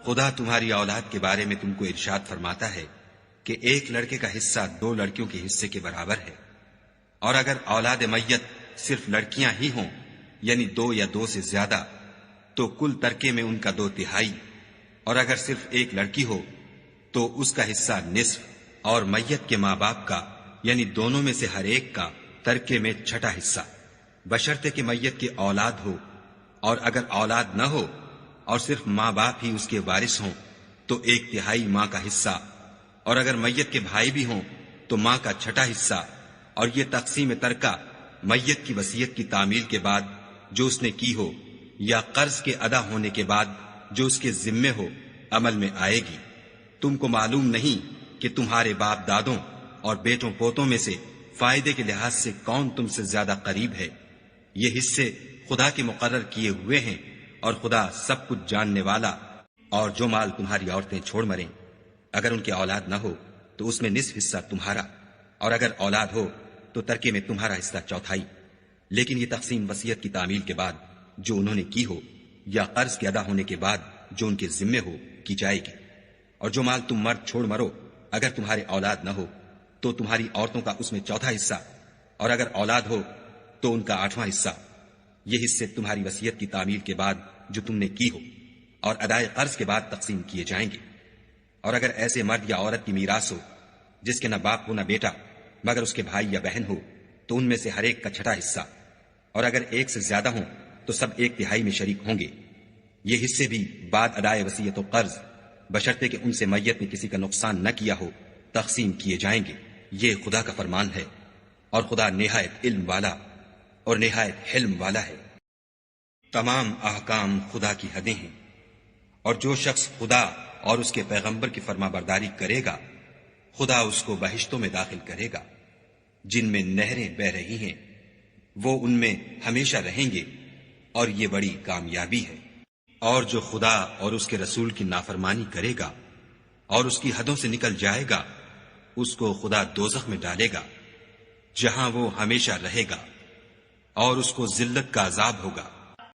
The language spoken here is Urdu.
خدا تمہاری اولاد کے بارے میں تم کو ارشاد فرماتا ہے کہ ایک لڑکے کا حصہ 2 لڑکیوں کے حصے کے برابر ہے، اور اگر اولاد میت صرف لڑکیاں ہی ہوں یعنی 2 یا 2 سے زیادہ تو کل ترکے میں ان کا 2/3، اور اگر صرف ایک لڑکی ہو تو اس کا حصہ نصف، اور میت کے ماں باپ کا یعنی دونوں میں سے ہر ایک کا ترکے میں 6واں حصہ، بشرطے کہ میت کی اولاد ہو، اور اگر اولاد نہ ہو اور صرف ماں باپ ہی اس کے وارث ہوں تو 1/3 ماں کا حصہ، اور اگر میت کے بھائی بھی ہوں تو ماں کا 6واں حصہ، اور یہ تقسیم ترکہ میت کی وصیت کی تعمیل کے بعد جو اس نے کی ہو یا قرض کے ادا ہونے کے بعد جو اس کے ذمے ہو عمل میں آئے گی۔ تم کو معلوم نہیں کہ تمہارے باپ دادوں اور بیٹوں پوتوں میں سے فائدے کے لحاظ سے کون تم سے زیادہ قریب ہے؟ یہ حصے خدا کے مقرر کیے ہوئے ہیں، اور خدا سب کچھ جاننے والا۔ اور جو مال تمہاری عورتیں چھوڑ مریں اگر ان کے اولاد نہ ہو تو اس میں نصف حصہ تمہارا، اور اگر اولاد ہو تو ترکے میں تمہارا حصہ 1/4، لیکن یہ تقسیم وصیت کی تعمیل کے بعد جو انہوں نے کی ہو یا قرض کے ادا ہونے کے بعد جو ان کے ذمے ہو کی جائے گی۔ اور جو مال تم مرد چھوڑ مرو اگر تمہارے اولاد نہ ہو تو تمہاری عورتوں کا اس میں 1/4 حصہ، اور اگر اولاد ہو تو ان کا 8واں حصہ۔ یہ حصے تمہاری وصیت کی تعمیل کے بعد جو تم نے کی ہو اور ادائے قرض کے بعد تقسیم کیے جائیں گے۔ اور اگر ایسے مرد یا عورت کی میراث ہو جس کے نہ باپ ہو نہ بیٹا مگر اس کے بھائی یا بہن ہو تو ان میں سے ہر ایک کا 6واں حصہ، اور اگر ایک سے زیادہ ہوں تو سب 1/3 میں شریک ہوں گے۔ یہ حصے بھی بعد ادائے وصیت و قرض بشرطے کہ ان سے میت نے کسی کا نقصان نہ کیا ہو تقسیم کیے جائیں گے۔ یہ خدا کا فرمان ہے، اور خدا نہایت علم والا اور نہایت حلم والا ہے۔ تمام احکام خدا کی حدیں ہیں، اور جو شخص خدا اور اس کے پیغمبر کی فرما برداری کرے گا خدا اس کو بہشتوں میں داخل کرے گا جن میں نہریں بہ رہی ہیں، وہ ان میں ہمیشہ رہیں گے، اور یہ بڑی کامیابی ہے۔ اور جو خدا اور اس کے رسول کی نافرمانی کرے گا اور اس کی حدوں سے نکل جائے گا اس کو خدا دوزخ میں ڈالے گا جہاں وہ ہمیشہ رہے گا، اور اس کو ذلت کا عذاب ہوگا۔